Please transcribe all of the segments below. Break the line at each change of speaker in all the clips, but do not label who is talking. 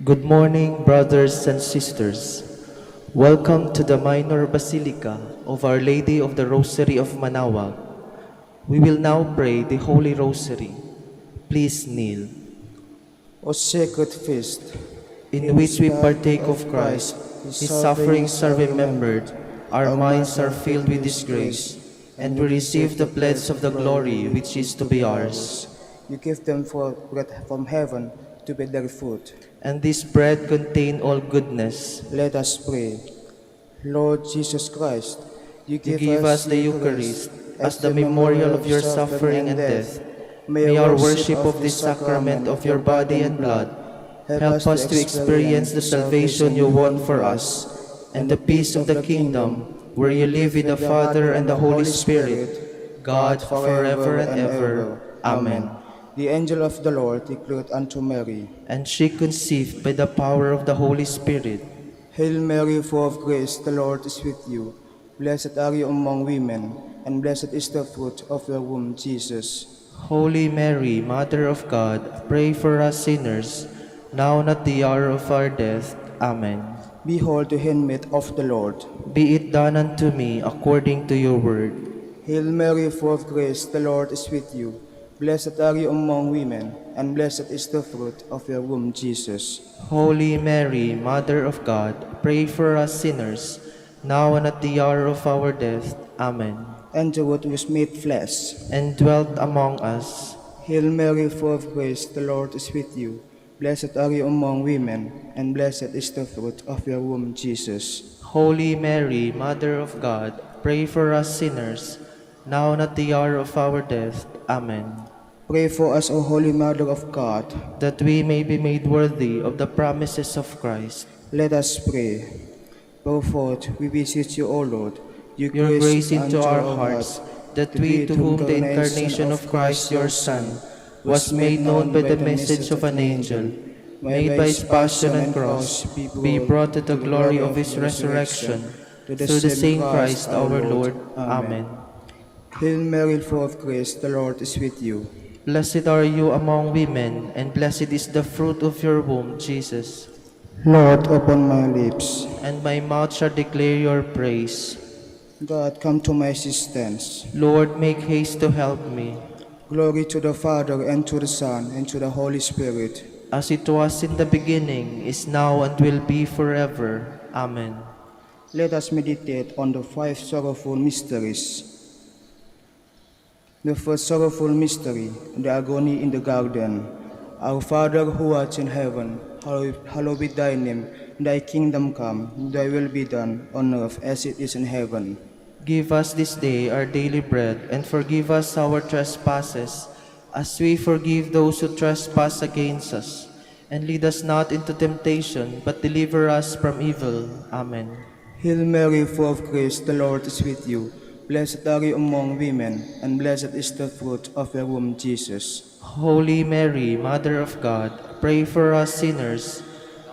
Good morning, brothers and sisters. Welcome to the Minor Basilica of Our Lady of the Rosary of Manaoag. We will now pray the Holy Rosary. Please kneel.
O sacred feast,
In which we partake of Christ, His sufferings are remembered, our minds are filled with His grace, and we receive the pledge of the glory which is to be ours.
You give them for bread from heaven to be their food.
And this bread contain all goodness.
Let us pray. Lord Jesus Christ, you
give us the Eucharist as the memorial of your suffering and death. May our worship of this sacrament of your body and blood help us to experience the salvation you won for us and the peace of the kingdom where you live with the Father and the Holy Spirit, God forever and ever. Amen.
The angel of the Lord declared unto Mary,
and she conceived by the power of the Holy Spirit.
Hail Mary, full of grace, the Lord is with you. Blessed are you among women, and blessed is the fruit of your womb, Jesus.
Holy Mary, Mother of God, pray for us sinners, now and at the hour of our death. Amen.
Behold the handmaid of the Lord.
Be it done unto me according to your word.
Hail Mary, full of grace, the Lord is with you. Blessed are you among women, and blessed is the fruit of your womb, Jesus.
Holy Mary, Mother of God, pray for us sinners, now and at the hour of our death. Amen.
And the Word was made flesh,
and dwelt among us.
Hail Mary, full of grace, the Lord is with you. Blessed are you among women, and blessed is the fruit of your womb, Jesus.
Holy Mary, Mother of God, pray for us sinners, now and at the hour of our death. Amen.
Pray for us, O Holy Mother of God,
that we may be made worthy of the promises of Christ.
Let us pray. Go forth, we beseech you, O Lord,
your grace into our hearts, that we, to whom the incarnation of Christ your Son was made known by the message of an angel, made by his passion and cross, be brought to the glory of his resurrection, through the same Christ our Lord. Amen.
Hail Mary, full of grace, the Lord is with you.
Blessed are you among women, and blessed is the fruit of your womb, Jesus.
Lord, open my lips,
and my mouth shall declare your praise.
God, come to my assistance.
Lord, make haste to help me.
Glory to the Father, and to the Son, and to the Holy Spirit.
As it was in the beginning, is now, and will be forever. Amen.
Let us meditate on the 5 sorrowful mysteries. The first sorrowful mystery, the agony in the garden. Our Father who art in heaven, hallowed be thy name. Thy kingdom come, thy will be done, on earth as it is in heaven.
Give us this day our daily bread, and forgive us our trespasses, as we forgive those who trespass against us. And lead us not into temptation, but deliver us from evil. Amen.
Hail Mary, full of grace, the Lord is with you. Blessed are you among women, and blessed is the fruit of your womb, Jesus.
Holy Mary, Mother of God, pray for us sinners,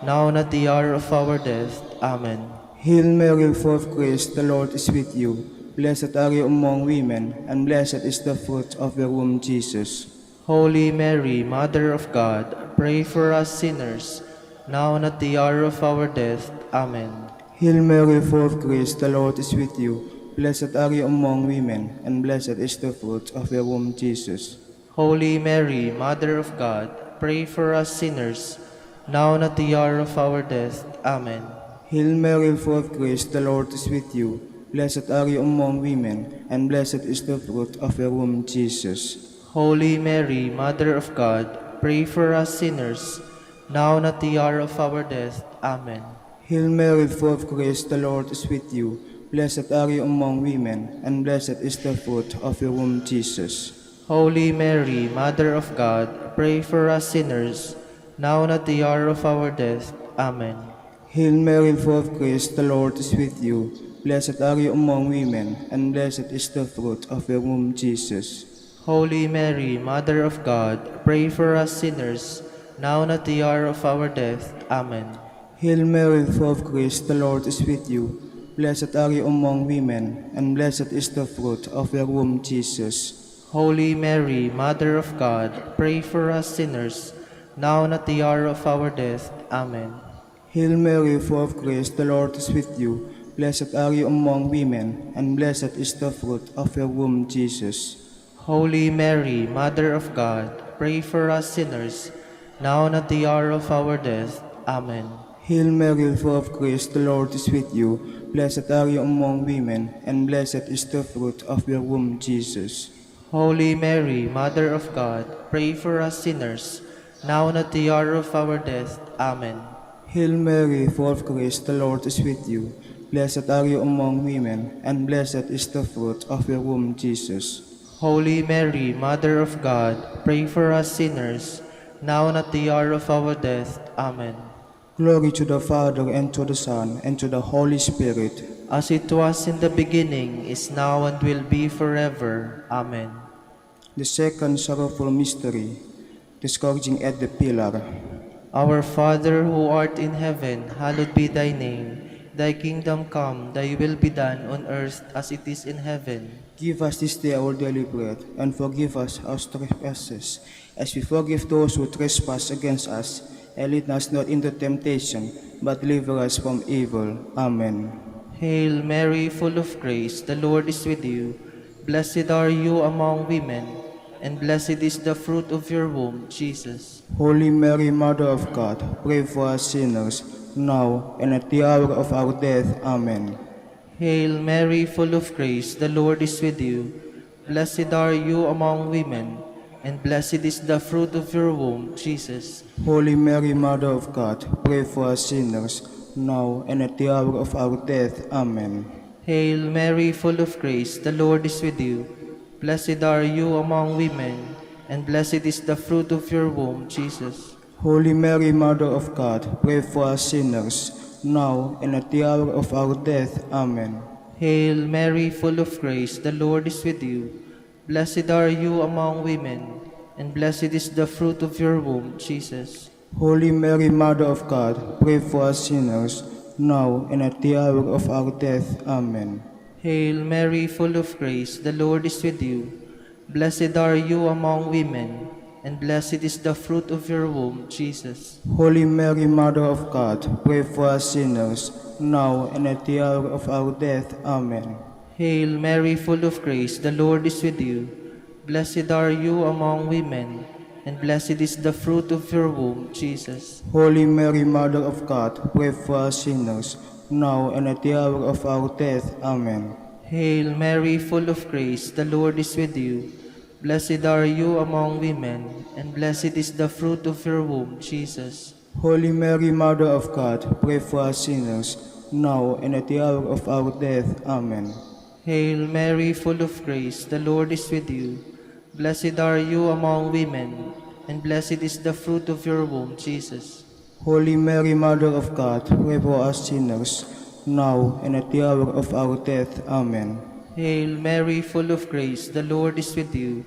now and at the hour of our death. Amen.
Hail Mary, full of grace, the Lord is with you. Blessed are you among women, and blessed is the fruit of your womb, Jesus.
Holy Mary, Mother of God, pray for us sinners, now and at the hour of our death. Amen.
Hail Mary, full of grace, the Lord is with you. Blessed are you among women, and blessed is the fruit of your womb, Jesus.
Holy Mary, Mother of God, pray for us sinners, now and at the hour of our death. Amen.
Hail Mary, full of grace, the Lord is with you. Blessed are you among women, and blessed is the fruit of your womb, Jesus.
Holy Mary, Mother of God, pray for us sinners, now and at the hour of our death. Amen.
Hail Mary, full of grace, the Lord is with you. Blessed are you among women, and blessed is the fruit of your womb, Jesus.
Holy Mary, Mother of God, pray for us sinners, now and at the hour of our death. Amen.
Hail Mary, full of grace, the Lord is with you. Blessed are you among women, and blessed is the fruit of your womb, Jesus.
Holy Mary, Mother of God, pray for us sinners, now and at the hour of our death. Amen.
Hail Mary, full of grace, the Lord is with you. Blessed are you among women, and blessed is the fruit of your womb, Jesus.
Holy Mary, Mother of God, pray for us sinners, now and at the hour of our death. Amen.
Hail Mary, full of grace, the Lord is with you. Blessed are you among women, and blessed is the fruit of your womb, Jesus.
Holy Mary, Mother of God, pray for us sinners, now and at the hour of our death. Amen.
Hail Mary, full of grace, the Lord is with you. Blessed are you among women, and blessed is the fruit of your womb, Jesus.
Holy Mary, Mother of God, pray for us sinners, now and at the hour of our death. Amen.
Hail Mary, full of grace, the Lord is with you. Blessed are you among women, and blessed is the fruit of your womb, Jesus.
Holy Mary, Mother of God, pray for us sinners, now and at the hour of our death. Amen.
Glory to the Father, and to the Son, and to the Holy Spirit.
As it was in the beginning, is now, and will be forever. Amen.
The second sorrowful mystery, the scourging at the pillar.
Our Father who art in heaven, hallowed be thy name. Thy kingdom come, thy will be done on earth as it is in heaven.
Give us this day our daily bread, and forgive us our trespasses, as we forgive those who trespass against us. And lead us not into temptation, but deliver us from evil. Amen.
Hail Mary, full of grace, the Lord is with you. Blessed are you among women, and blessed is the fruit of your womb, Jesus.
Holy Mary, Mother of God, pray for us sinners, now and at the hour of our death. Amen.
Hail Mary, full of grace, the Lord is with you. Blessed are you among women, and blessed is the fruit of your womb, Jesus.
Holy Mary, Mother of God, pray for us sinners, now and at the hour of our death. Amen.
Hail Mary, full of grace, the Lord is with you. Blessed are you among women, and blessed is the fruit of your womb, Jesus.
Holy Mary, Mother of God, pray for us sinners, now and at the hour of our death. Amen.
Hail Mary, full of grace, the Lord is with you. Blessed are you among women, and blessed is the fruit of your womb, Jesus.
Holy Mary, Mother of God, pray for us sinners, now and at the hour of our death. Amen.
Hail Mary, full of grace, the Lord is with you. Blessed are you among women, and blessed is the fruit of your womb, Jesus.
Holy Mary, Mother of God, pray for us sinners, now and at the hour of our death. Amen.
Hail Mary, full of grace, the Lord is with you. Blessed are you among women, and blessed is the fruit of your womb, Jesus.
Holy Mary, Mother of God, pray for us sinners, now and at the hour of our death. Amen.
Hail Mary, full of grace, the Lord is with you. Blessed are you among women, and blessed is the fruit of your womb, Jesus.
Holy Mary, Mother of God, pray for us sinners, now and at the hour of our death. Amen.
Hail Mary, full of grace, the Lord is with you. Blessed are you among women, and blessed is the fruit of your womb, Jesus.
Holy Mary, Mother of God, pray for us sinners, now and at the hour of our death. Amen.
Hail Mary, full of grace, the Lord is with you.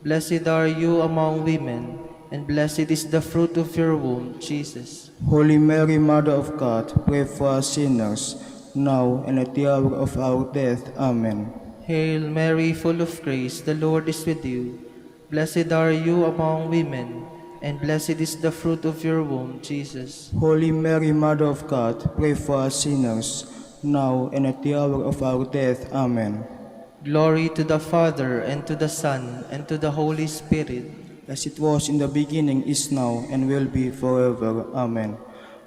Blessed are you among women, and blessed is the fruit of your womb, Jesus.
Holy Mary, Mother of God, pray for us sinners, now and at the hour of our death. Amen.
Hail Mary, full of grace, the Lord is with you. Blessed are you among women, and blessed is the fruit of your womb, Jesus.
Holy Mary, Mother of God, pray for us sinners, now and at the hour of our death. Amen.
Glory to the Father, and to the Son, and to the Holy Spirit.
As it was in the beginning, is now, and will be forever. Amen.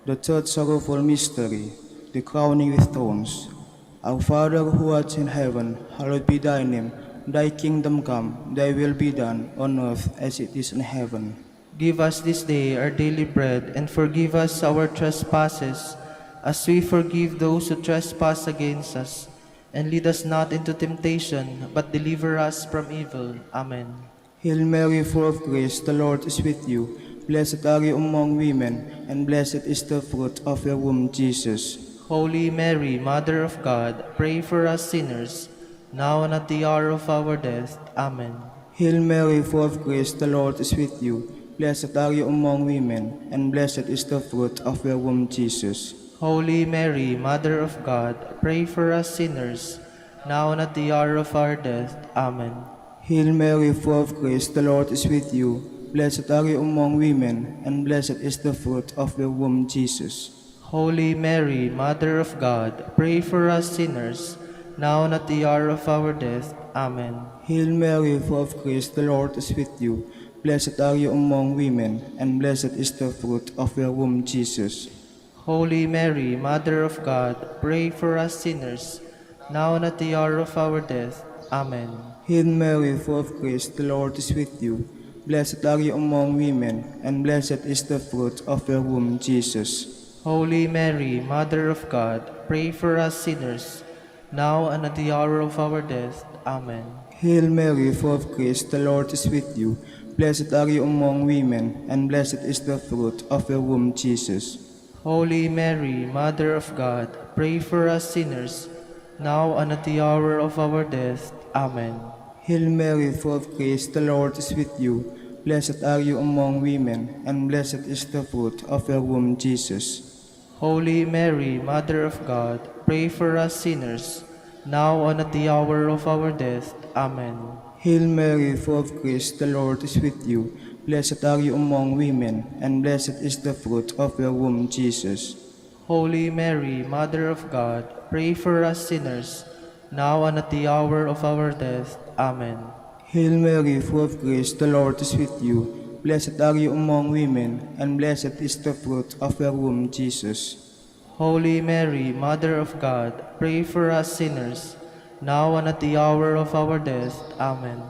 The third sorrowful mystery, the crowning with thorns. Our Father who art in heaven, hallowed be thy name. Thy kingdom come, thy will be done, on earth as it is in heaven.
Give us this day our daily bread, and forgive us our trespasses, as we forgive those who trespass against us. And lead us not into temptation, but deliver us from evil. Amen.
Hail Mary, full of grace, the Lord is with you. Blessed are you among women, and blessed is the fruit of your womb, Jesus.
Holy Mary, Mother of God, pray for us sinners, now and at the hour of our death. Amen.
Hail Mary, full of grace, the Lord is with you. Blessed are you among women, and blessed is the fruit of your womb, Jesus.
Holy Mary, Mother of God, pray for us sinners, now and at the hour of our death. Amen.
Hail Mary, full of grace, the Lord is with you. blessed are you among women, and blessed is the fruit of your womb, Jesus.
Holy Mary, Mother of God, pray for us sinners, now and at the hour of our death. Amen.
Hail Mary, full of grace, the Lord is with you. Blessed are you among women, and blessed is the fruit of your womb, Jesus.
Holy Mary, Mother of God, pray for us sinners, now and at the hour of our death. Amen.
Hail Mary, full of grace, the Lord is with you. Blessed are you among women, and blessed is the fruit of your womb, Jesus.
Holy Mary, Mother of God, pray for us sinners, now and at the hour of our death. Amen.
Hail Mary, full of grace, the Lord is with you. Blessed are you among women, and blessed is the fruit of your womb, Jesus.
Holy Mary, Mother of God, pray for us sinners, now and at the hour of our death. Amen.
Hail Mary, full of grace, the Lord is with you. Blessed are you among women, and blessed is the fruit of your womb, Jesus.
Holy Mary, Mother of God, pray for us sinners, now and at the hour of our death. Amen.
Hail Mary, full of grace, the Lord is with you. Blessed are you among women, and blessed is the fruit of your womb, Jesus.
Holy Mary, Mother of God, pray for us sinners, now and at the hour of our death. Amen.
Hail Mary, full of grace, the Lord is with you. Blessed are you among women, and blessed is the fruit of your womb, Jesus.
Holy Mary, Mother of God, pray for us sinners, now and at the hour of our death. Amen.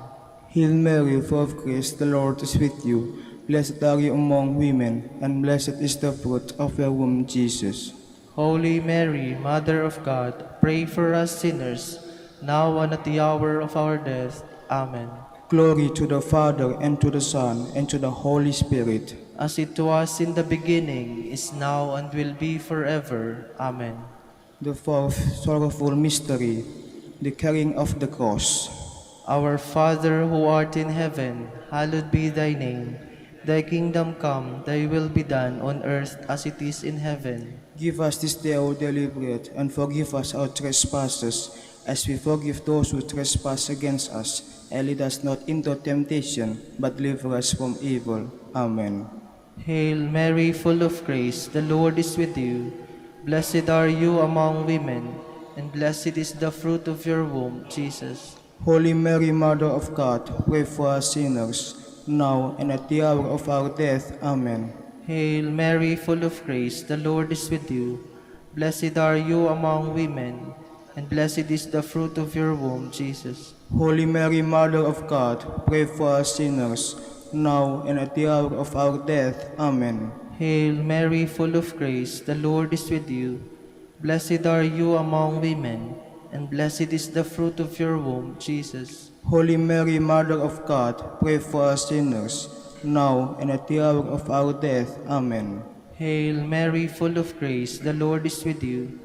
Hail Mary, full of grace, the Lord is with you. Blessed are you among women, and blessed is the fruit of your womb, Jesus.
Holy Mary, Mother of God, pray for us sinners, now and at the hour of our death. Amen.
Glory to the Father, and to the Son, and to the Holy Spirit.
As it was in the beginning, is now, and will be forever. Amen.
The fourth sorrowful mystery, the carrying of the cross.
Our Father who art in heaven, hallowed be thy name. Thy kingdom come, thy will be done on earth as it is in heaven.
Give us this day our daily bread, and forgive us our trespasses, as we forgive those who trespass against us. And lead us not into temptation, but deliver us from evil. Amen.
Hail Mary, full of grace, the Lord is with you. Blessed are you among women, and blessed is the fruit of your womb, Jesus.
Holy Mary, Mother of God, pray for us sinners, now and at the hour of our death. Amen.
Hail Mary, full of grace, the Lord is with you. Blessed are you among women, and blessed is the fruit of your womb, Jesus.
Holy Mary, Mother of God, pray for us sinners, now and at the hour of our death. Amen.
Hail Mary, full of grace, the Lord is with you. Blessed are you among women, and blessed is the fruit of your womb, Jesus.
Holy Mary, Mother of God, pray for us sinners, now and at the hour of our death. Amen.
Hail Mary, full of grace, the Lord is with you.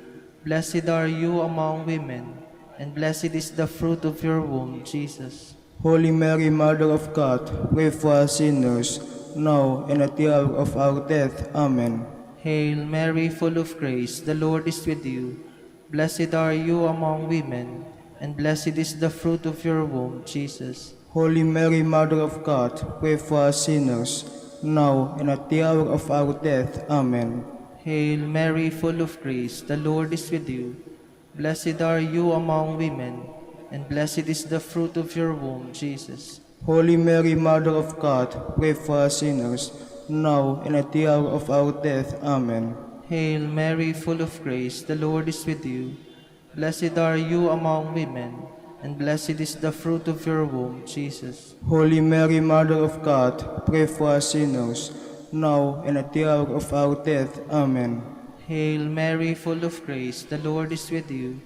Blessed are you among women, and blessed is the fruit of your womb, Jesus.
Holy Mary, Mother of God, pray for us sinners, now and at the hour of our death. Amen.
Hail Mary, full of grace, the Lord is with you. Blessed are you among women, and blessed is the fruit of your womb, Jesus.
Holy Mary, Mother of God, pray for us sinners, now and at the hour of our death. Amen.
Hail Mary, full of grace, the Lord is with you. Blessed are you among women, and blessed is the fruit of your womb, Jesus.
Holy Mary, Mother of God, pray for us sinners, now and at the hour of our death. Amen.
Hail Mary, full of grace, the Lord is with you. Blessed are you among women, and blessed is the fruit of your womb, Jesus.
Holy Mary, Mother of God, pray for us sinners, now and at the hour of our death. Amen.
Hail Mary, full of grace, the Lord is with you.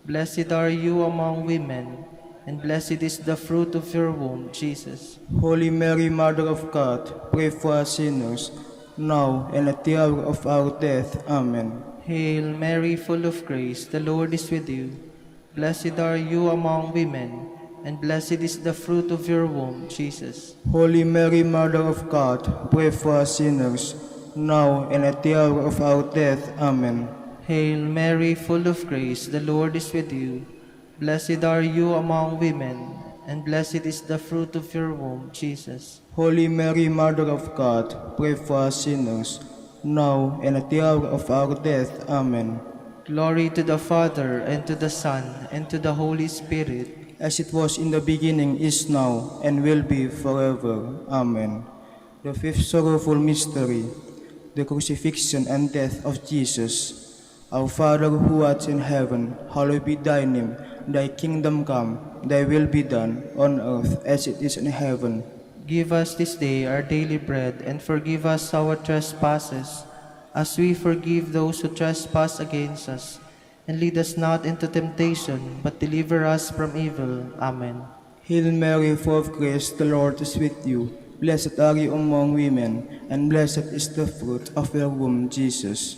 Blessed are you among women, and blessed is the fruit of your womb, Jesus.
Holy Mary, Mother of God, pray for us sinners, now and at the hour of our death. Amen.
Hail Mary, full of grace, the Lord is with you. Blessed are you among women, and blessed is the fruit of your womb, Jesus.
Holy Mary, Mother of God, pray for us sinners, now and at the hour of our death. Amen.
Hail Mary, full of grace, the Lord is with you. Blessed are you among women, and blessed is the fruit of your womb, Jesus.
Holy Mary, Mother of God, pray for us sinners, now and at the hour of our death. Amen.
Glory to the Father, and to the Son, and to the Holy Spirit,
as it was in the beginning, is now, and will be forever. Amen. The fifth sorrowful mystery, the crucifixion and death of Jesus. Our Father who art in heaven, hallowed be thy name. Thy kingdom come, thy will be done, on earth as it is in heaven.
give us this day our daily bread, and forgive us our trespasses, as we forgive those who trespass against us. And lead us not into temptation, but deliver us from evil. Amen.
Hail Mary, full of grace, the Lord is with you. Blessed are you among women, and blessed is the fruit of your womb, Jesus.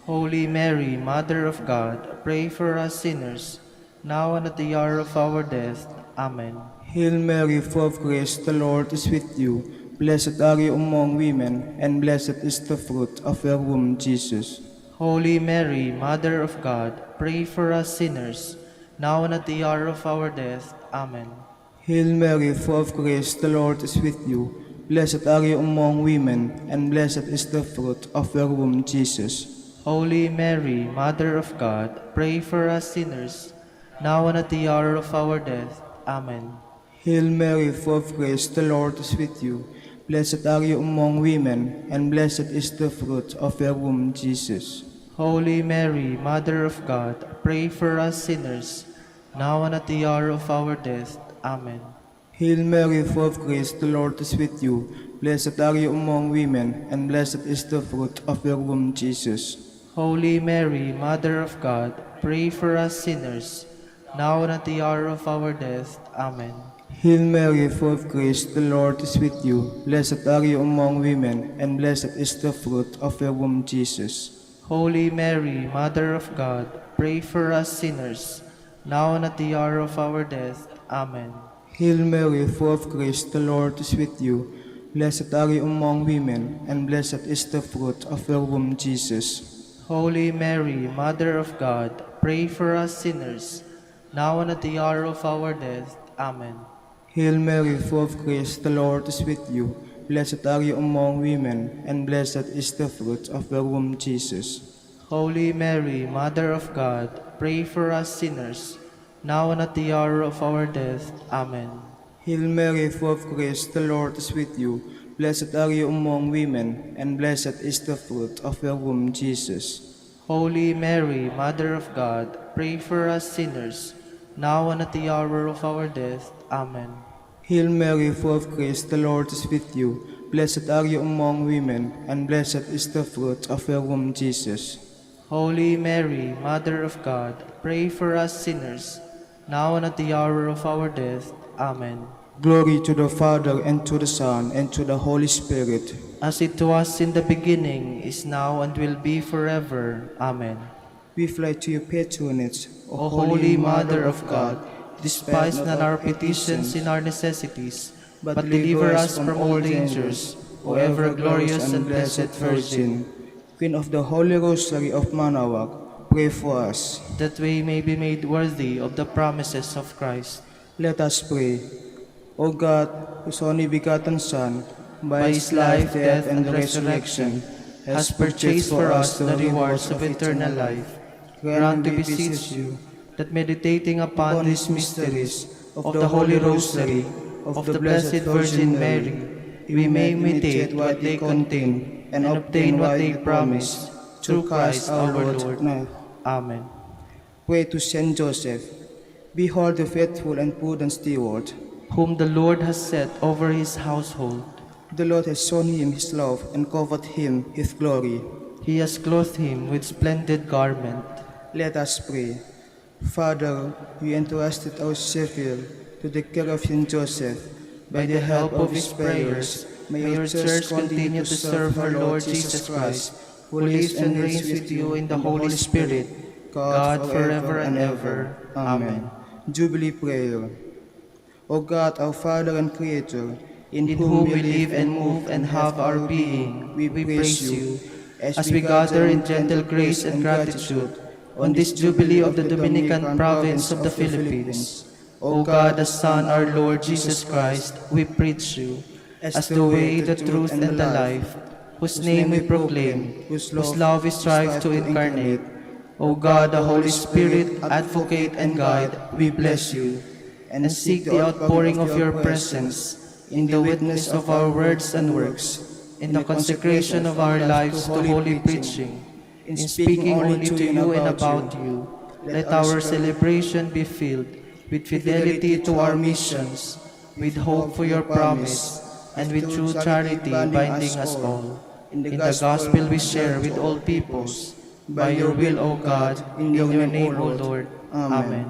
Holy Mary, Mother of God, pray for us sinners, now and at the hour of our death. Amen.
Hail Mary, full of grace, the Lord is with you. Blessed are you among women, and blessed is the fruit of your womb, Jesus.
Holy Mary, Mother of God, pray for us sinners, now and at the hour of our death. Amen.
Hail Mary, full of grace, the Lord is with you. Blessed are you among women, and blessed is the fruit of your womb, Jesus.
Holy Mary, Mother of God, pray for us sinners, now and at the hour of our death. Amen.
Hail Mary, full of grace, the Lord is with you. Blessed are you among women, and blessed is the fruit of your womb, Jesus.
Holy Mary, Mother of God, pray for us sinners, now and at the hour of our death. Amen.
Hail Mary, full of grace, the Lord is with you. Blessed are you among women, and blessed is the fruit of your womb, Jesus.
Holy Mary, Mother of God, pray for us sinners, now and at the hour of our death. Amen.
Hail Mary, full of grace, the Lord is with you. Blessed are you among women, and blessed is the fruit of your womb, Jesus.
Holy Mary, Mother of God, pray for us sinners, now and at the hour of our death. Amen.
Hail Mary, full of grace, the Lord is with you. Blessed are you among women, and blessed is the fruit of your womb, Jesus.
Holy Mary, Mother of God, pray for us sinners, now and at the hour of our death. Amen.
Hail Mary, full of grace, the Lord is with you. Blessed are you among women, and blessed is the fruit of your womb, Jesus.
Holy Mary, Mother of God, pray for us sinners, now and at the hour of our death. Amen.
Hail Mary, full of grace, the Lord is with you. Blessed are you among women, and blessed is the fruit of your womb, Jesus.
Holy Mary, Mother of God, pray for us sinners, now and at the hour of our death. Amen.
Hail Mary, full of grace, the Lord is with you. Blessed are you among women, and blessed is the fruit of your womb, Jesus.
Holy Mary, Mother of God, pray for us sinners, now and at the hour of our death. Amen.
Glory to the Father, and to the Son, and to the Holy Spirit.
As it was in the beginning, is now, and will be forever. Amen.
We fly to your patronage,
O Holy Mother of God, despise not our petitions in our necessities, but deliver us from all dangers, O ever glorious and blessed Virgin.
Queen of the Holy Rosary of Manaoag, pray for us,
that we may be made worthy of the promises of Christ.
Let us pray. O God, whose only begotten Son,
By his life, death, and resurrection, has purchased for us the rewards of eternal life, grant, we beseech you, that meditating upon these mysteries of the Holy Rosary of the Blessed Virgin Mary, we may imitate what they contain and obtain what they promise, through Christ our Lord. Amen.
Pray to Saint Joseph. Behold the faithful and prudent steward.
Whom the Lord has set over his household.
The Lord has shown him his love and covered him with glory.
He has clothed him with splendid garment.
Let us pray. Father, we entrusted our Savior to the care of Saint Joseph.
By the help of his prayers, may your church continue to serve our Lord Jesus Christ, who lives and reigns with you in the Holy Spirit, God forever and ever. Amen.
Jubilee Prayer. O God, our Father and Creator,
in whom we live and move and have our being, we praise you, as we gather in gentle grace and gratitude on this Jubilee of the Dominican province of the Philippines. O God, the Son, our Lord Jesus Christ, we preach you as the way, the truth, and the life, whose name we proclaim, whose love we strive to incarnate. O God, the Holy Spirit, advocate and guide, we bless you, and seek the outpouring of your presence in the witness of our words and works, in the consecration of our lives to holy preaching, in speaking only to you and about you. Let our celebration be filled with fidelity to our missions, with hope for your promise, and with true charity binding us all. In the gospel we share with all peoples, by your will, O God, in your name, O Lord. Amen.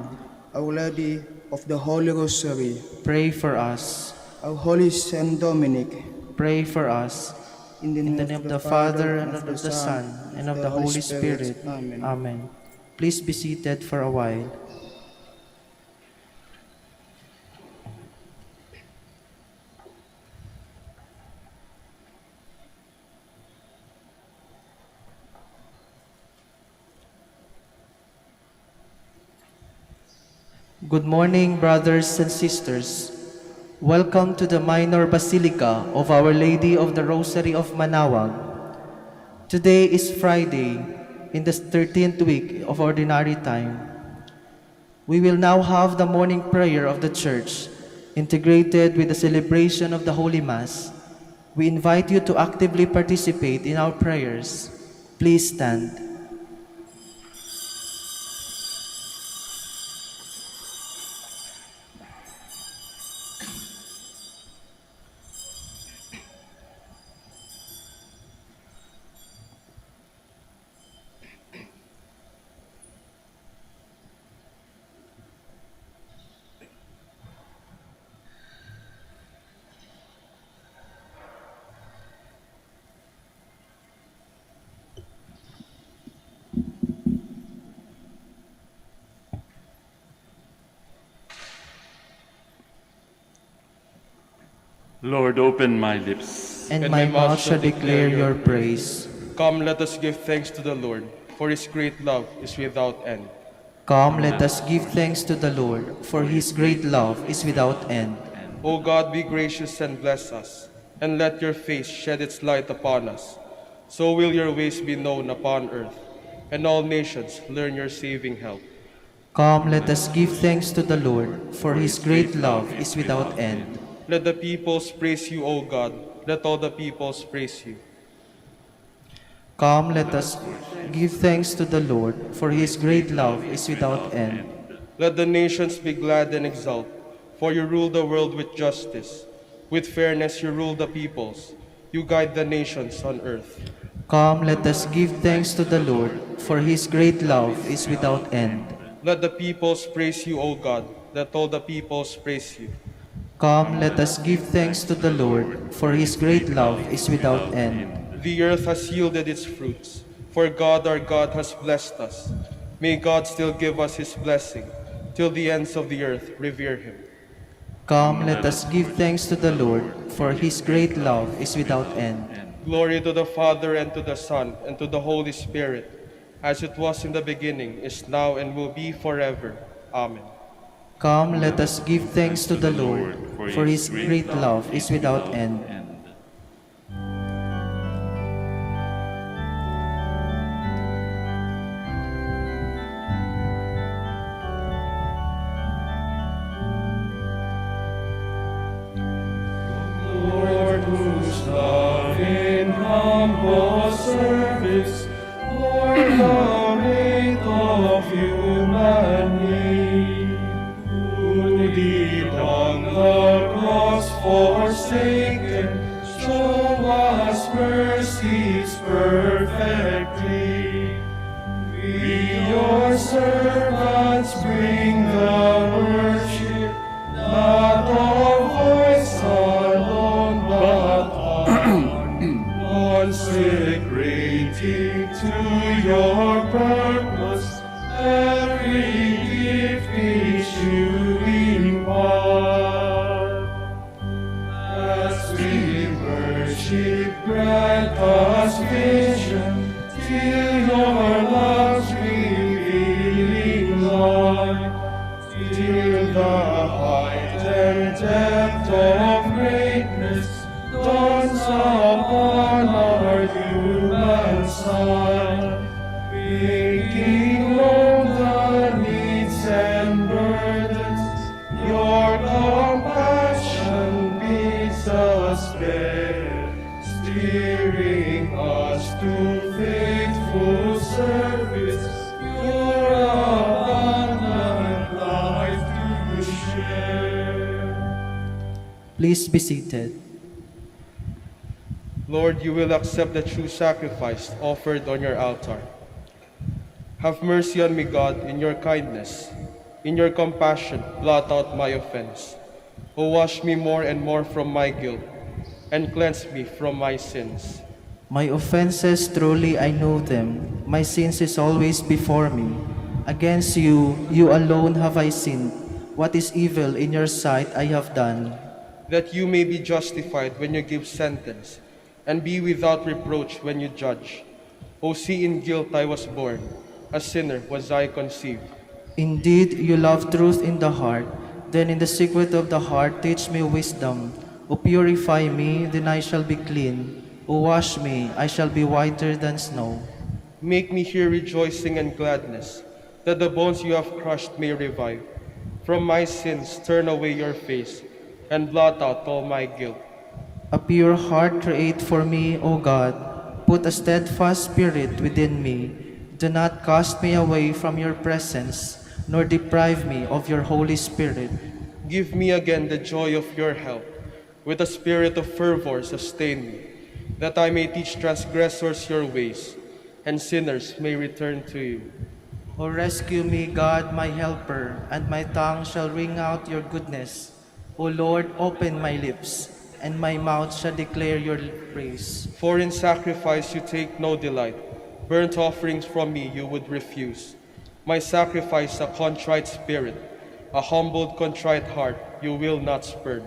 Our Lady of the Holy Rosary,
Pray for us.
our Holy Saint Dominic,
Pray for us.
in the
In the name of the Father, and of the Son, and of the Holy Spirit.
Amen.
Amen. Please be seated for a while. Good morning, brothers and sisters. Welcome to the Minor Basilica of Our Lady of the Rosary of Manaoag. Today is Friday, in the 13th week of Ordinary Time. We will now have the morning prayer of the Church, integrated with the celebration of the Holy Mass. We invite you to actively participate in our prayers. Please stand.
Lord, open my lips,
And my mouth shall declare your praise.
Come, let us give thanks to the Lord, for his great love is without end.
Come, let us give thanks to the Lord, for his great love is without end.
O God, be gracious and bless us, and let your face shed its light upon us. So will your ways be known upon earth, and all nations learn your saving help.
Come, let us give thanks to the Lord, for his great love is without end.
Let the peoples praise you, O God. Let all the peoples praise you.
Come, let us give thanks to the Lord, for his great love is without end.
Let the nations be glad and exult, for you rule the world with justice. With fairness you rule the peoples. You guide the nations on earth.
Come, let us give thanks to the Lord, for his great love is without end.
Let the peoples praise you, O God. Let all the peoples praise you.
Come, let us give thanks to the Lord, for his great love is without end.
The earth has yielded its fruits, for God our God has blessed us. May God still give us his blessing, till the ends of the earth revere him.
Come, let us give thanks to the Lord, for his great love is without end.
Glory to the Father, and to the Son, and to the Holy Spirit, as it was in the beginning, is now, and will be forever. Amen.
Come, let us give thanks to the Lord, for his great love is without end.
Lord, whose love in humble service, Lord, the mate of human need, who deep on the cross forsaken, show us mercies perfectly. We, your servants, bring the worship, not of voice alone, but consecrating to your purpose every gift which you impart. As we worship, grant us vision till your love's revealing light, till the height and depth of greatness dawns upon our human sight, making known the needs and burdens. Your compassion bids us bear, steering us to faithful service, your abundant life to share.
Please be seated.
Lord, you will accept the true sacrifice offered on your altar. Have mercy on me, God, in your kindness. In your compassion, blot out my offense. O wash me more and more from my guilt, and cleanse me from my sins.
My offenses, truly I know them. My sins is always before me. Against you, you alone have I sinned. What is evil in your sight I have done.
That you may be justified when you give sentence, and be without reproach when you judge. O see, in guilt I was born, a sinner was I conceived.
Indeed, you love truth in the heart. Then in the secret of the heart teach me wisdom. O purify me, then I shall be clean. O wash me, I shall be whiter than snow.
Make me hear rejoicing and gladness, that the bones you have crushed may revive. From my sins turn away your face, and blot out all my guilt.
A pure heart create for me, O God. Put a steadfast spirit within me. Do not cast me away from your presence, nor deprive me of your Holy Spirit.
Give me again the joy of your help. With a spirit of fervor sustain me, that I may teach transgressors your ways, and sinners may return to you.
O rescue me, God, my helper, and my tongue shall ring out your goodness. O Lord, open my lips, and my mouth shall declare your praise.
For in sacrifice you take no delight. Burnt offerings from me you would refuse. My sacrifice a contrite spirit, a humbled contrite heart you will not spurn.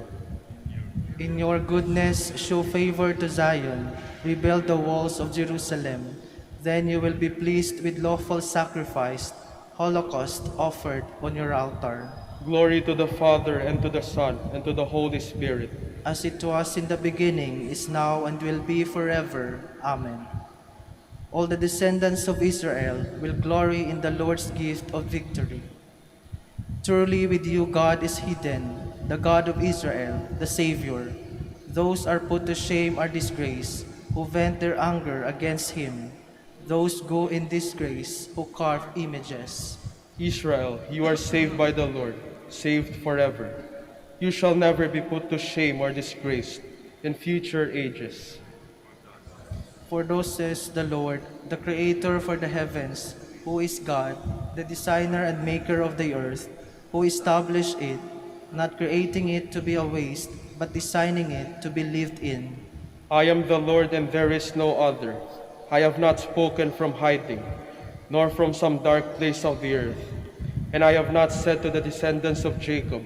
In your goodness, show favor to Zion. Rebuild the walls of Jerusalem. Then you will be pleased with lawful sacrifice, holocaust offered on your altar.
Glory to the Father, and to the Son, and to the Holy Spirit.
As it was in the beginning, is now, and will be forever. Amen. All the descendants of Israel will glory in the Lord's gift of victory. Truly with you God is hidden, the God of Israel, the Savior. Those are put to shame or disgrace, who vent their anger against him. Those go in disgrace, who carve images.
Israel, you are saved by the Lord, saved forever. You shall never be put to shame or disgraced in future ages.
For thus says the Lord, the Creator for the heavens, who is God, the designer and maker of the earth, who established it, not creating it to be a waste, but designing it to be lived in.
I am the Lord, and there is no other. I have not spoken from hiding, nor from some dark place of the earth. And I have not said to the descendants of Jacob,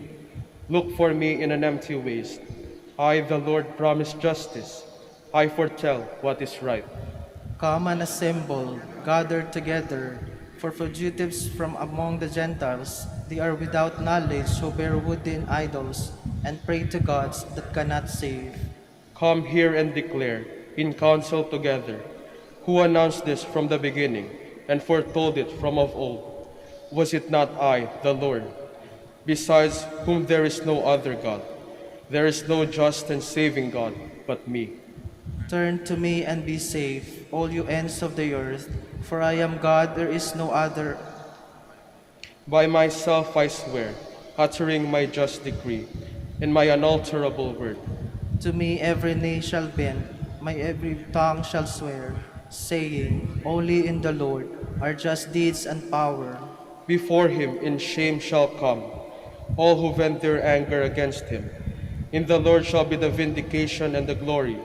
look for me in an empty waste. I, the Lord, promise justice. I foretell what is right.
Come and assemble, gather together, for fugitives from among the Gentiles, they are without knowledge who bear wooden idols, and pray to gods that cannot save.
Come here and declare, in council together, who announced this from the beginning, and foretold it from of old. Was it not I, the Lord? Besides whom there is no other God. There is no just and saving God but me.
Turn to me and be saved, all you ends of the earth, for I am God, there is no other.
By myself I swear, uttering my just decree, in my unalterable word.
To me every knee shall bend, my every tongue shall swear, saying, only in the Lord are just deeds and power.
Before him in shame shall come all who vent their anger against him. In the Lord shall be the vindication and the glory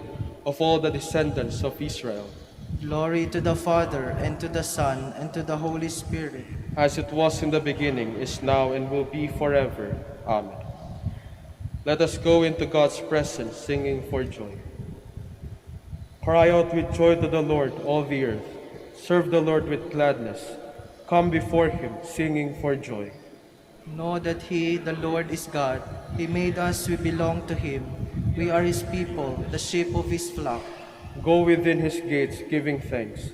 of all the descendants of Israel.
Glory to the Father, and to the Son, and to the Holy Spirit.
As it was in the beginning, is now, and will be forever. Amen. Let us go into God's presence, singing for joy. Cry out with joy to the Lord, all the earth. Serve the Lord with gladness. Come before him, singing for joy.
Know that He, the Lord, is God. He made us, we belong to Him. We are His people, the sheep of His flock.
Go within his gates giving thanks.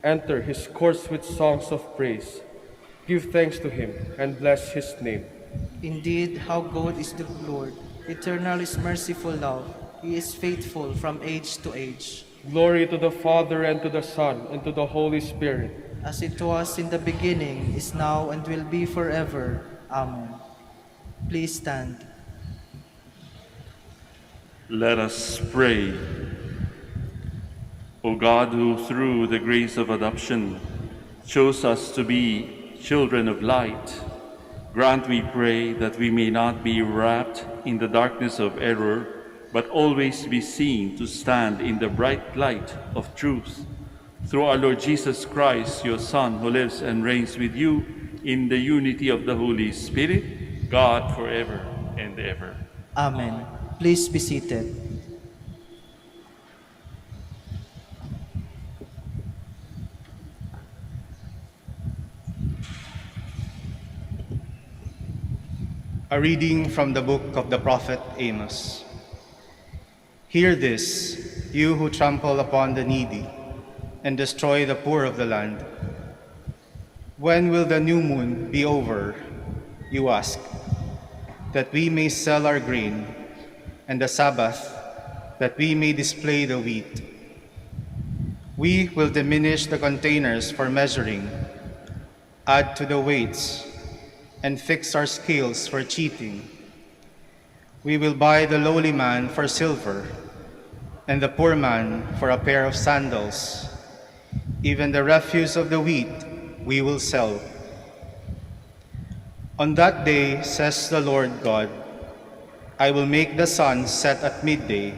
Enter his courts with songs of praise. Give thanks to him and bless his name.
Indeed, how good is the Lord! Eternal is merciful love. He is faithful from age to age.
Glory to the Father, and to the Son, and to the Holy Spirit.
As it was in the beginning, is now, and will be forever. Amen. Please stand.
Let us pray. O God, who through the grace of adoption chose us to be children of light, grant, we pray, that we may not be wrapped in the darkness of error, but always be seen to stand in the bright light of truth. Through our Lord Jesus Christ, your Son, who lives and reigns with you in the unity of the Holy Spirit, God forever and ever.
Amen. Please be seated.
A reading from the book of the prophet Amos. Hear this, you who trample upon the needy and destroy the poor of the land. When will the new moon be over, you ask, that we may sell our grain, and the Sabbath, that we may display the wheat? We will diminish the containers for measuring, add to the weights, and fix our scales for cheating. We will buy the lowly man for silver, and the poor man for a pair of sandals. Even the refuse of the wheat we will sell. On that day, says the Lord God, I will make the sun set at midday,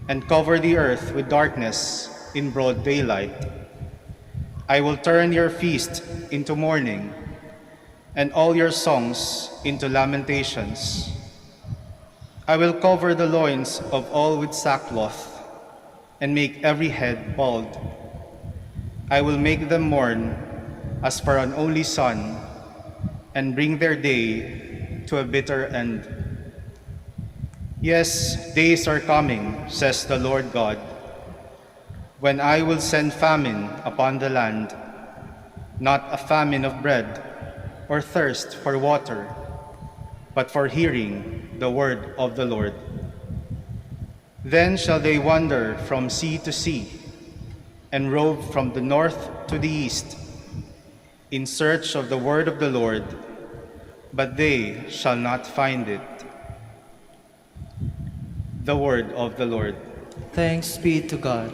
and cover the earth with darkness in broad daylight. I will turn your feast into mourning, and all your songs into lamentations. I will cover the loins of all with sackcloth, and make every head bald. I will make them mourn as for an only son, and bring their day to a bitter end. Yes, days are coming, says the Lord God, when I will send famine upon the land, not a famine of bread, or thirst for water, but for hearing the word of the Lord. Then shall they wander from sea to sea, and rove from the north to the east, in search of the word of the Lord, but they shall not find it. The word of the Lord.
Thanks be to God.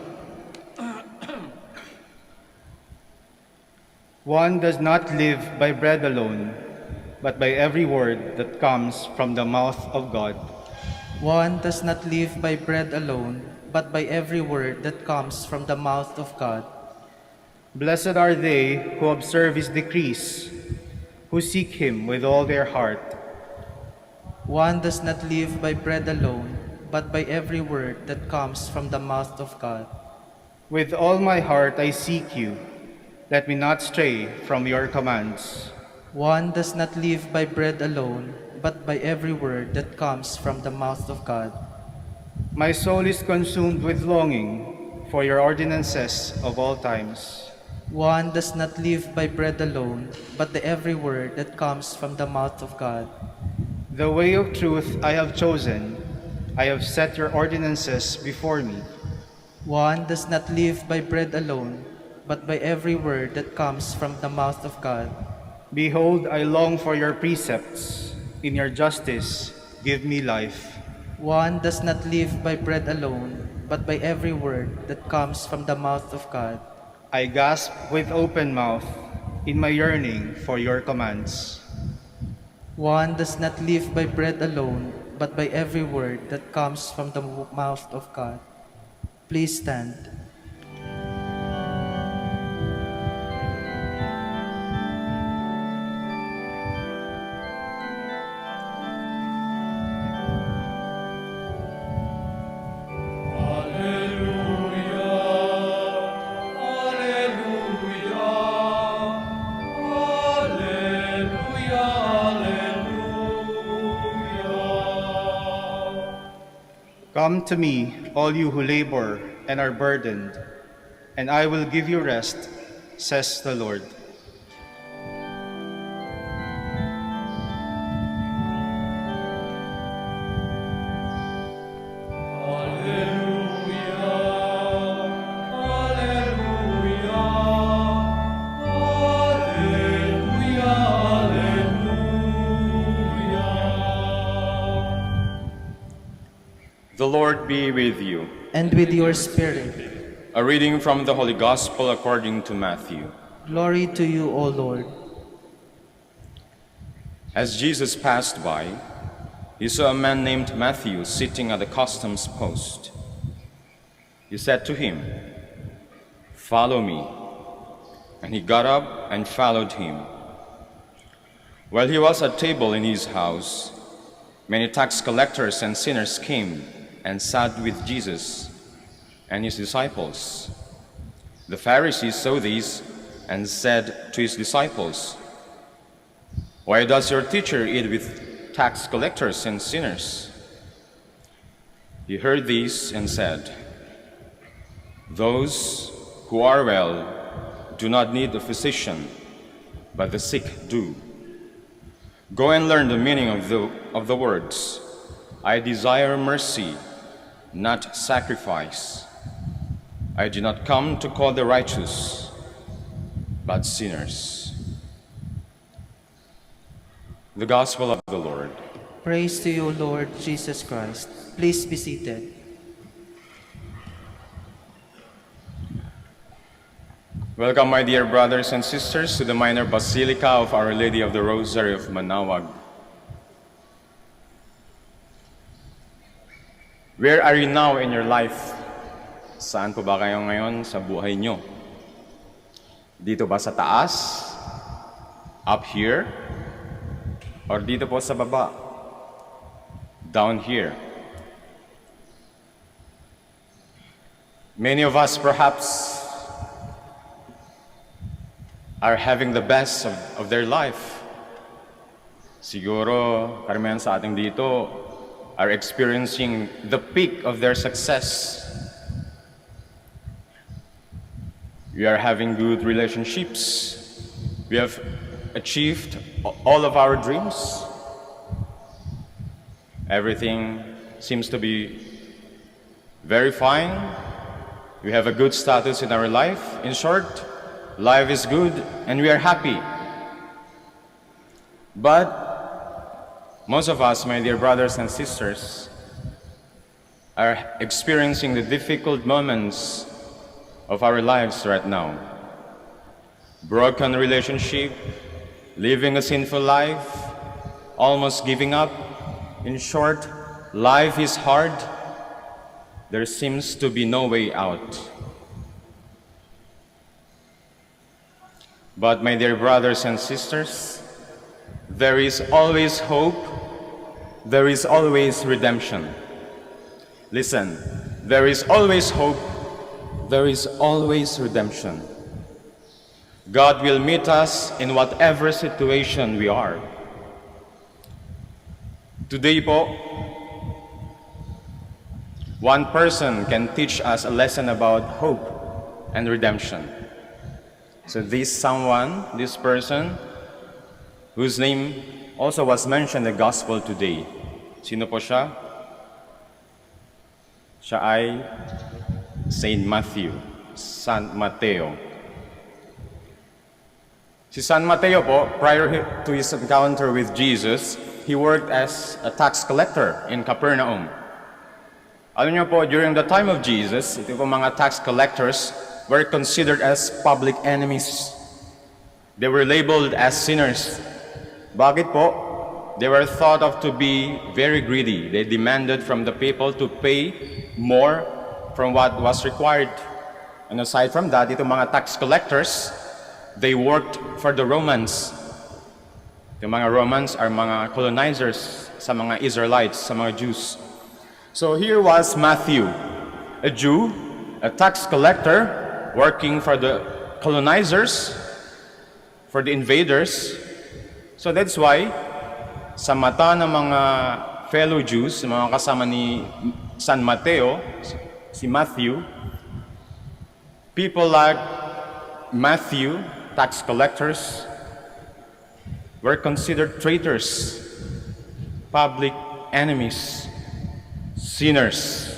One does not live by bread alone, but by every word that comes from the mouth of God.
One does not live by bread alone, but by every word that comes from the mouth of God.
Blessed are they who observe his decrees, who seek him with all their heart.
One does not live by bread alone, but by every word that comes from the mouth of God.
With all my heart I seek you. Let me not stray from your commands.
One does not live by bread alone, but by every word that comes from the mouth of God.
My soul is consumed with longing for your ordinances of all times.
One does not live by bread alone, but by every word that comes from the mouth of God.
The way of truth I have chosen. I have set your ordinances before me.
One does not live by bread alone, but by every word that comes from the mouth of God.
Behold, I long for your precepts. In your justice, give me life.
One does not live by bread alone, but by every word that comes from the mouth of God.
I gasp with open mouth in my yearning for your commands.
One does not live by bread alone, but by every word that comes from the mouth of God. Please stand.
Alleluia, alleluia, alleluia.
Come to me, all you who labor and are burdened, and I will give you rest, says the Lord.
The Lord be with you.
And with your spirit.
A reading from the Holy Gospel according to Matthew.
Glory to you, O Lord.
As Jesus passed by, he saw a man named Matthew sitting at the customs post. He said to him, "Follow me." And he got up and followed him. While he was at table in his house, many tax collectors and sinners came and sat with Jesus and his disciples. The Pharisees saw this and said to his disciples, "Why does your teacher eat with tax collectors and sinners?" He heard this and said, "Those who are well do not need a physician, but the sick do. Go and learn the meaning of the words, 'I desire mercy, not sacrifice.' I did not come to call the righteous, but sinners." The Gospel of the Lord.
Praise to you, Lord Jesus Christ. Please be seated.
Welcome, my dear brothers and sisters, to the Minor Basilica of Our Lady of the Rosary of Manaoag. Where are you now in your life? Saan po ba kayo ngayon sa buhay nyo? Dito ba sa taas? Up here? Or dito po sa baba? Down here? Many of us perhaps are having the best of their life. Siguro, karamihan sa ating dito are experiencing the peak of their success. We are having good relationships. We have achieved all of our dreams. Everything seems to be very fine. We have a good status in our life. In short, life is good and we are happy. But most of us, my dear brothers and sisters, are experiencing the difficult moments of our lives right now. Broken relationship, living a sinful life, almost giving up. In short, life is hard. There seems to be no way out. But my dear brothers and sisters, there is always hope. There is always redemption. Listen, there is always hope. There is always redemption. God will meet us in whatever situation we are. Today po, one person can teach us a lesson about hope and redemption. So this person, whose name also was mentioned in the Gospel today. Sino po siya? Siya ay Saint Matthew, San Mateo. Si San Mateo po, prior to his encounter with Jesus, he worked as a tax collector in Capernaum. Alam niyo po, during the time of Jesus, ito po mga tax collectors were considered as public enemies. They were labeled as sinners. Bakit po? They were thought of to be very greedy. They demanded from the people to pay more from what was required. And aside from that, itong mga tax collectors, they worked for the Romans. Yung mga Romans are mga colonizers sa mga Israelites, sa mga Jews. So here was Matthew, a Jew, a tax collector, working for the colonizers, for the invaders. So that's why, sa mata ng mga fellow Jews, mga kasama ni San Mateo, si Matthew, people like Matthew, tax collectors, were considered traitors, public enemies, sinners.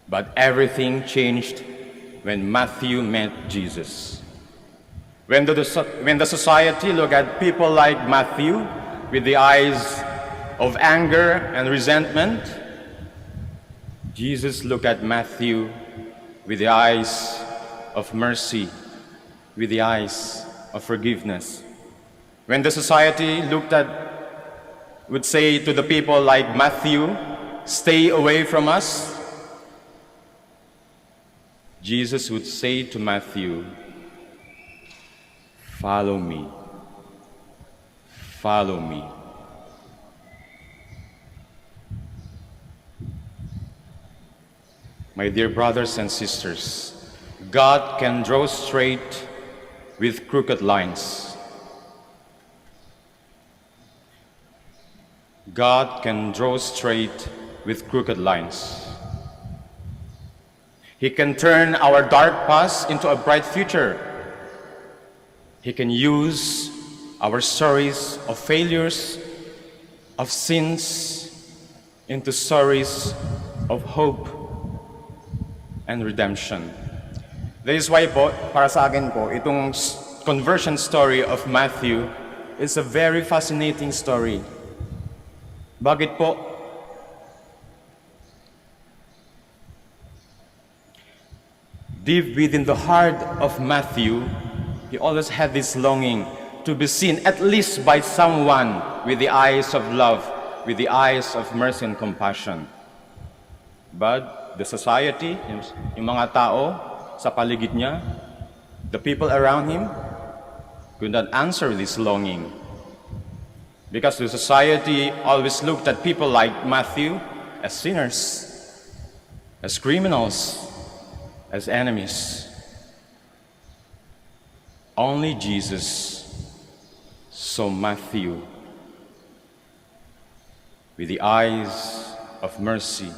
But everything changed when Matthew met Jesus. When the society looked at people like Matthew with the eyes of anger and resentment, Jesus looked at Matthew with the eyes of mercy, with the eyes of forgiveness. When the society would say to the people like Matthew, "Stay away from us," Jesus would say to Matthew, "Follow me, follow me." My dear brothers and sisters, God can draw straight with crooked lines. God can draw straight with crooked lines. He can turn our dark past into a bright future. He can use our stories of failures, of sins, into stories of hope and redemption. That is why po, para sa akin po, itong conversion story of Matthew is a very fascinating story. Bakit po? Deep within the heart of Matthew, he always had this longing to be seen at least by someone with the eyes of love, with the eyes of mercy and compassion. But the society, yung mga tao sa paligid niya, the people around him, could not answer this longing. Because the society always looked at people like Matthew as sinners, as criminals, as enemies. Only Jesus saw Matthew with the eyes of mercy,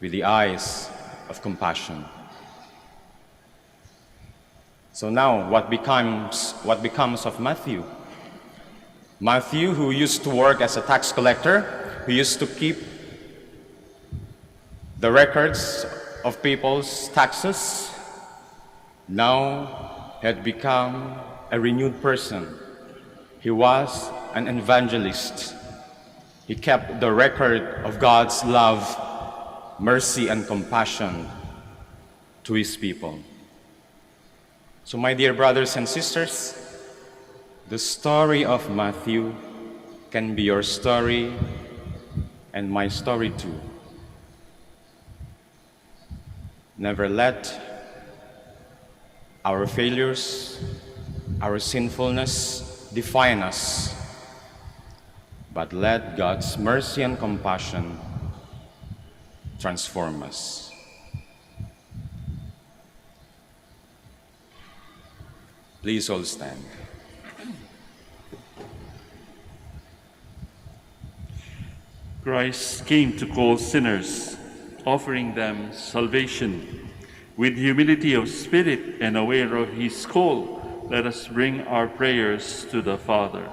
with the eyes of compassion. So now, what becomes of Matthew? Matthew, who used to work as a tax collector, who used to keep the records of people's taxes, now had become a renewed person. He was an evangelist. He kept the record of God's love, mercy, and compassion to his people. So, my dear brothers and sisters, the story of Matthew can be your story and my story too. Never let our failures, our sinfulness define us, but let God's mercy and compassion transform us. Please all stand.
Christ came to call sinners, offering them salvation. With humility of spirit and aware of his call, let us bring our prayers to the Father.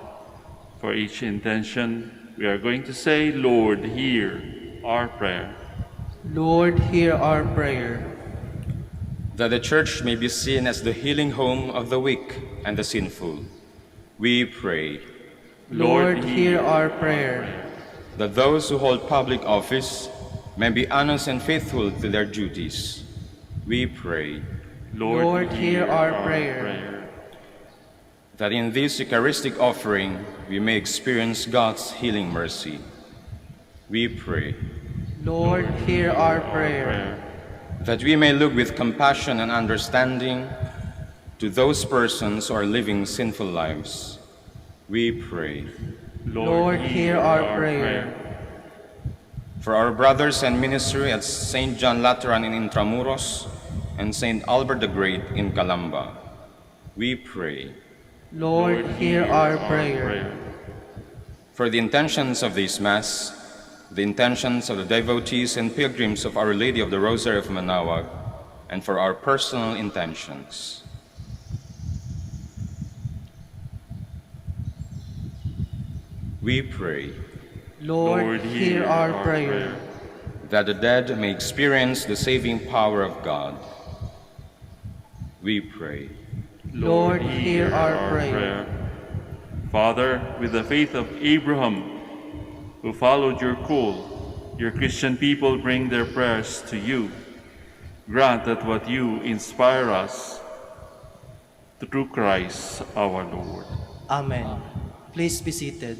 For each intention, we are going to say, Lord, hear our prayer.
Lord, hear our prayer.
That the Church may be seen as the healing home of the weak and the sinful, we pray.
Lord, hear our prayer.
That those who hold public office may be honest and faithful to their duties, we pray.
Lord, hear our prayer.
That in this Eucharistic offering we may experience God's healing mercy, we pray.
Lord, hear our prayer.
That we may look with compassion and understanding to those persons who are living sinful lives, we pray.
Lord, hear our prayer.
For our brothers and ministry at St. John Lateran in Intramuros and St. Albert the Great in Calamba, we pray.
Lord, hear our prayer.
For the intentions of this Mass, the intentions of the devotees and pilgrims of Our Lady of the Rosary of Manaoag, and for our personal intentions. We pray
Lord, hear our prayer.
that the dead may experience the saving power of God. We pray.
Lord, hear our prayer.
Father, with the faith of Abraham, who followed your call, your Christian people bring their prayers to you. Grant that what you inspire us through Christ our Lord.
Amen. Please be seated.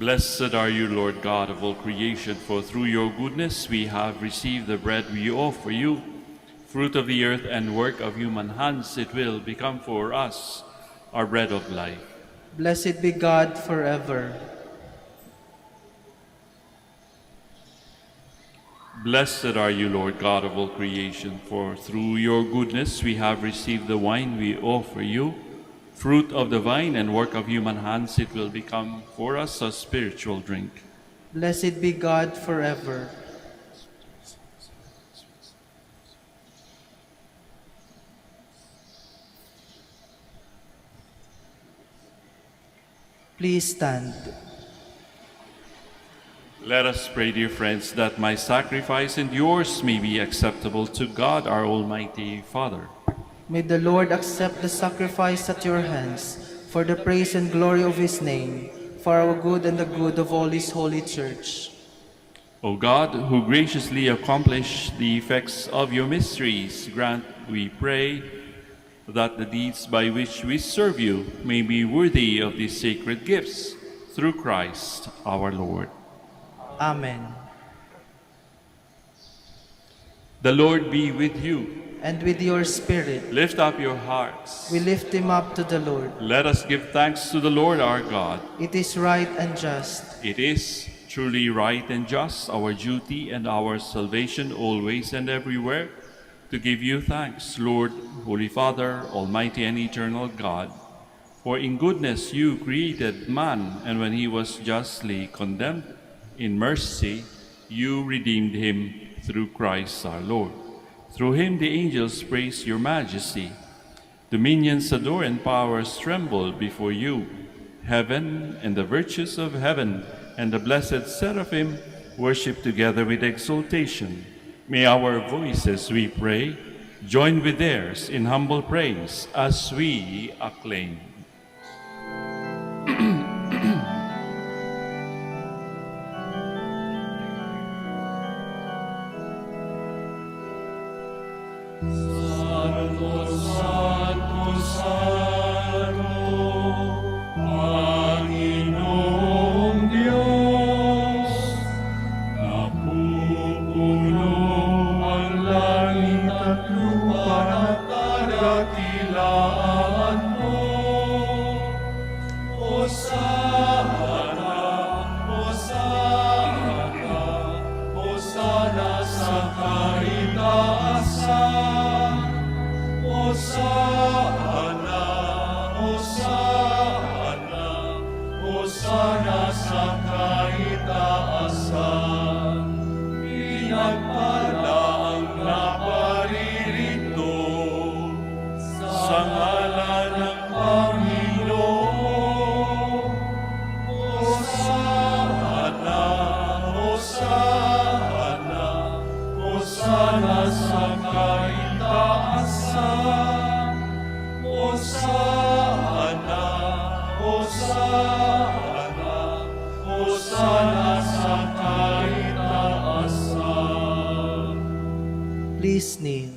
Blessed are you, Lord God of all creation, for through your goodness we have received the bread we offer you. Fruit of the earth and work of human hands, it will become for us our bread of life.
Blessed be God forever.
Blessed are you, Lord God of all creation, for through your goodness we have received the wine we offer you. Fruit of the vine and work of human hands, it will become for us a spiritual drink.
Blessed be God forever. Please stand.
Let us pray, dear friends, that my sacrifice and yours may be acceptable to God, our Almighty Father.
May the Lord accept the sacrifice at your hands for the praise and glory of his name, for our good and the good of all his holy church.
O God, who graciously accomplish the effects of your mysteries, grant, we pray, that the deeds by which we serve you may be worthy of these sacred gifts, through Christ our Lord.
Amen.
The Lord be with you.
And with your spirit,
Lift up your hearts.
we lift him up to the Lord.
Let us give thanks to the Lord our God.
It is right and just.
It is truly right and just, our duty and our salvation always and everywhere, to give you thanks, Lord, Holy Father, Almighty and eternal God. For in goodness you created man, and when he was justly condemned, in mercy you redeemed him through Christ our Lord. Through him the angels praise your majesty. Dominions adore and powers tremble before you. Heaven and the virtues of heaven and the blessed seraphim worship together with exultation. May our voices, we pray, join with theirs in humble praise as we acclaim.
Please kneel.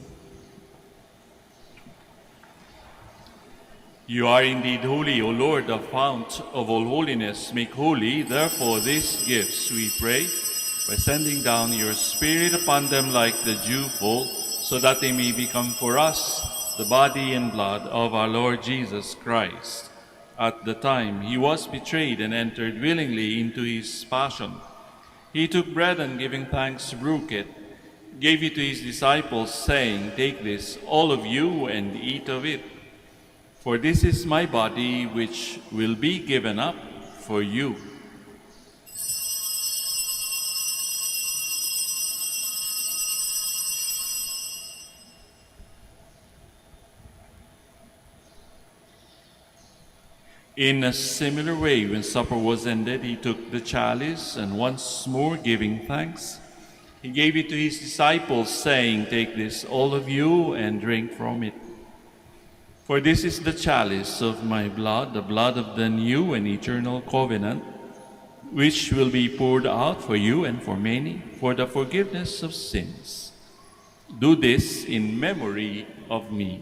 You are indeed holy, O Lord, the fount of all holiness. Make holy, therefore, these gifts, we pray, by sending down your Spirit upon them like the dewfall, so that they may become for us the body and blood of our Lord Jesus Christ. At the time he was betrayed and entered willingly into his passion, he took bread and giving thanks broke it, gave it to his disciples, saying, "Take this, all of you, and eat of it. For this is my body, which will be given up for you." In a similar way, when supper was ended, he took the chalice, and once more giving thanks, he gave it to his disciples, saying, "Take this, all of you, and drink from it. For this is the chalice of my blood, the blood of the new and eternal covenant, which will be poured out for you and for many for the forgiveness of sins. Do this in memory of me."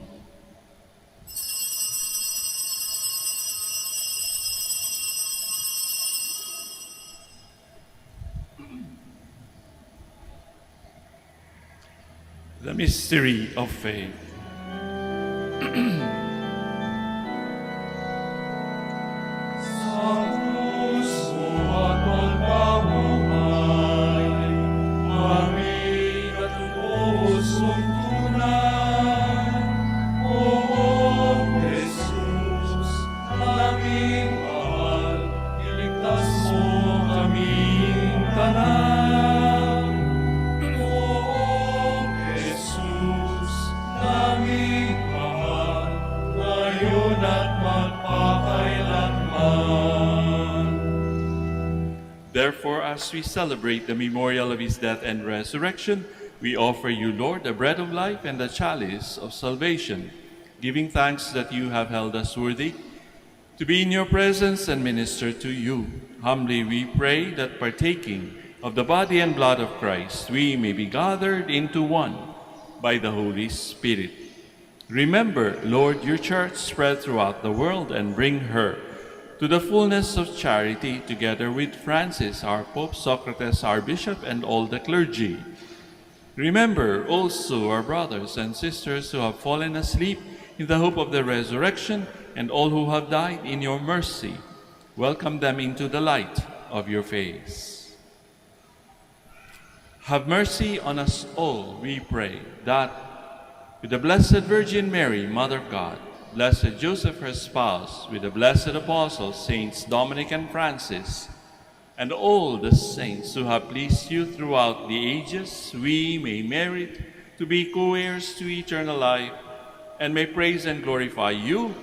The mystery of faith. Therefore, as we celebrate the memorial of his death and resurrection, we offer you, Lord, the bread of life and the chalice of salvation, giving thanks that you have held us worthy to be in your presence and minister to you. Humbly we pray that partaking of the body and blood of Christ, we may be gathered into one by the Holy Spirit. Remember, Lord, your church spread throughout the world, and bring her to the fullness of charity, together with Francis, our Pope, Socrates, our Bishop, and all the clergy. Remember also our brothers and sisters who have fallen asleep in the hope of the resurrection, and all who have died in your mercy. Welcome them into the light of your face. Have mercy on us all, we pray, that with the Blessed Virgin Mary, Mother of God, Blessed Joseph, her spouse, with the blessed apostles, Saints Dominic and Francis, and all the saints who have pleased you throughout the ages, we may merit to be co-heirs to eternal life, and may praise and glorify you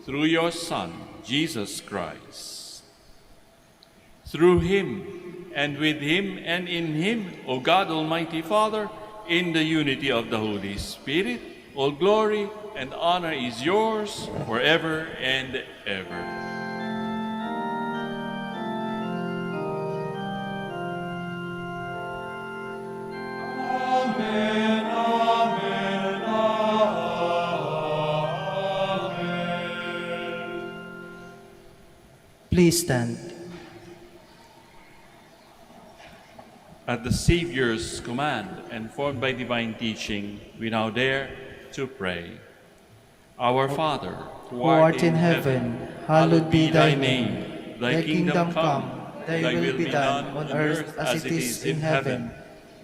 through your Son, Jesus Christ. Through him, and with him, and in him, O God, Almighty Father, in the unity of the Holy Spirit, all glory and honor is yours forever and ever. Amen, amen, amen.
Please stand.
At the Savior's command and formed by divine teaching, we now dare to pray. Our Father,
Who art in heaven, hallowed be thy name. Thy kingdom come, thy will be done on earth as it is in heaven.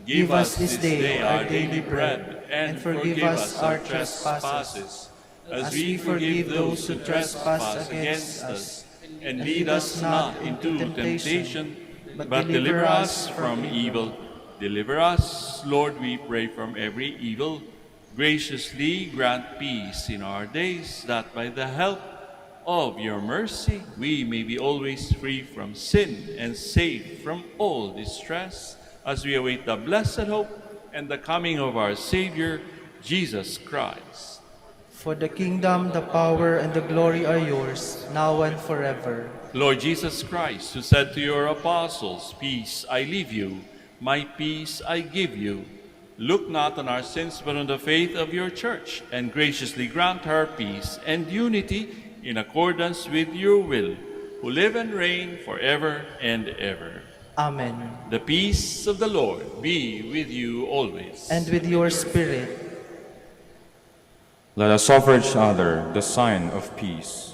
Give us this day our daily bread, and forgive us our trespasses, as we forgive those who trespass against us. And lead us not into temptation, but deliver us from evil.
Deliver us, Lord, we pray, from every evil. Graciously grant peace in our days, that by the help of your mercy we may be always free from sin and safe from all distress, as we await the blessed hope and the coming of our Savior, Jesus Christ.
For the kingdom, the power, and the glory are yours, now and forever.
Lord Jesus Christ, who said to your apostles, "Peace I leave you, my peace I give you," Look not on our sins, but on the faith of your church, and graciously grant her peace and unity in accordance with your will, who live and reign forever and ever.
Amen.
The peace of the Lord be with you always.
And with your spirit.
Let us offer each other the sign of peace.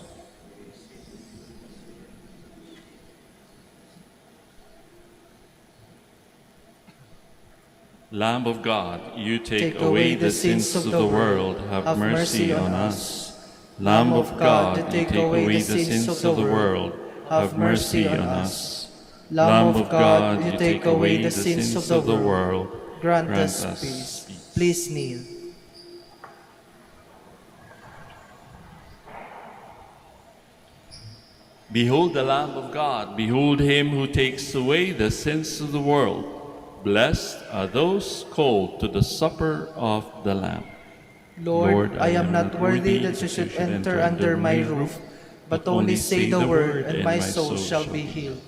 Lamb of God, you take away the sins of the world, have mercy on us. Lamb of God, you take away the sins of the world, have mercy on us. Lamb of God, you take away the sins of the world,
Grant us peace. Please kneel.
Behold the Lamb of God, behold him who takes away the sins of the world. Blessed are those called to the supper of the Lamb.
Lord, I am not worthy that you should enter under my roof, but only say the word, and my soul shall be healed.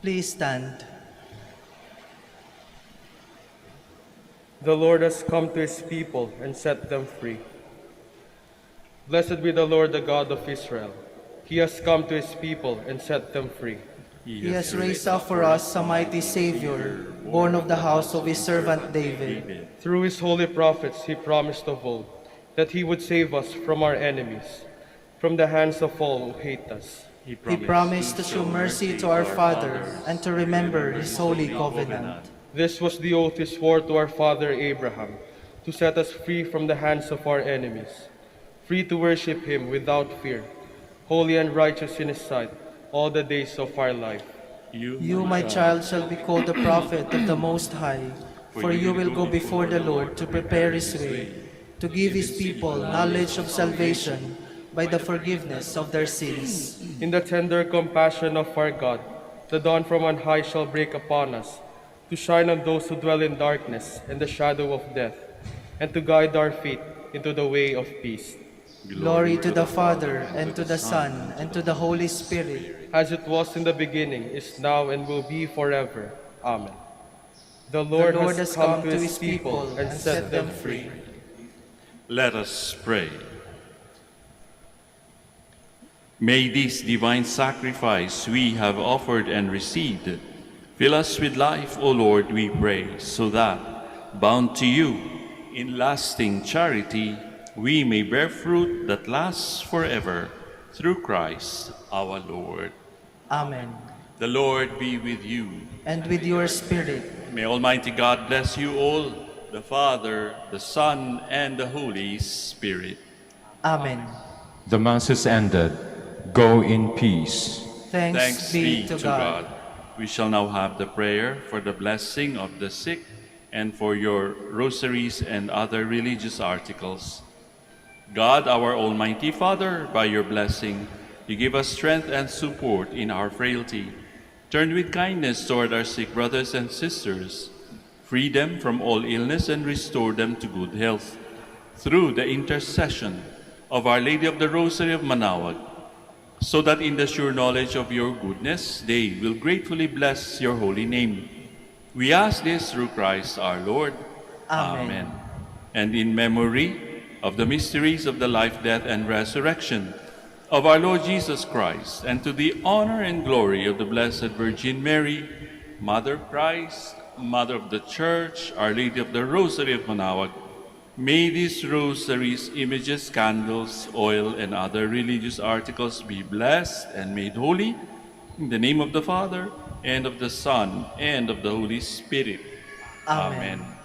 Please stand.
The Lord has come to his people and set them free. Blessed be the Lord, the God of Israel. He has come to his people and set them free.
He has raised up for us a mighty Savior, born of the house of his servant David.
Through his holy prophets he promised of old that he would save us from our enemies, from the hands of all who hate us.
He promised to show mercy to our father and to remember his holy covenant.
This was the oath he swore to our father Abraham, to set us free from the hands of our enemies, free to worship him without fear, holy and righteous in his sight all the days of our life.
You, my child, shall be called the prophet of the Most High, for you will go before the Lord to prepare his way, to give his people knowledge of salvation by the forgiveness of their sins.
In the tender compassion of our God, the dawn from on high shall break upon us, to shine on those who dwell in darkness and the shadow of death, and to guide our feet into the way of peace.
Glory to the Father, and to the Son, and to the Holy Spirit,
as it was in the beginning, is now, and will be forever. Amen. The Lord has come to his people and set them free.
Let us pray. May this divine sacrifice we have offered and received fill us with life, O Lord, we pray, so that, bound to you in lasting charity, we may bear fruit that lasts forever, through Christ our Lord.
Amen.
The Lord be with you.
And with your spirit.
May Almighty God bless you all, the Father, the Son, and the Holy Spirit.
Amen.
The Mass is ended. Go in peace.
Thanks be to God.
We shall now have the prayer for the blessing of the sick and for your rosaries and other religious articles. God, our Almighty Father, by your blessing, you give us strength and support in our frailty. Turn with kindness toward our sick brothers and sisters. Free them from all illness and restore them to good health. Through the intercession of Our Lady of the Rosary of Manaoag, so that in the sure knowledge of your goodness, they will gratefully bless your holy name. We ask this through Christ our Lord.
Amen.
And in memory of the mysteries of the life, death, and resurrection of our Lord Jesus Christ, and to the honor and glory of the Blessed Virgin Mary, Mother of Christ, Mother of the Church, Our Lady of the Rosary of Manaoag, may these rosaries, images, candles, oil, and other religious articles be blessed and made holy in the name of the Father, and of the Son, and of the Holy Spirit.
Amen.
Amen.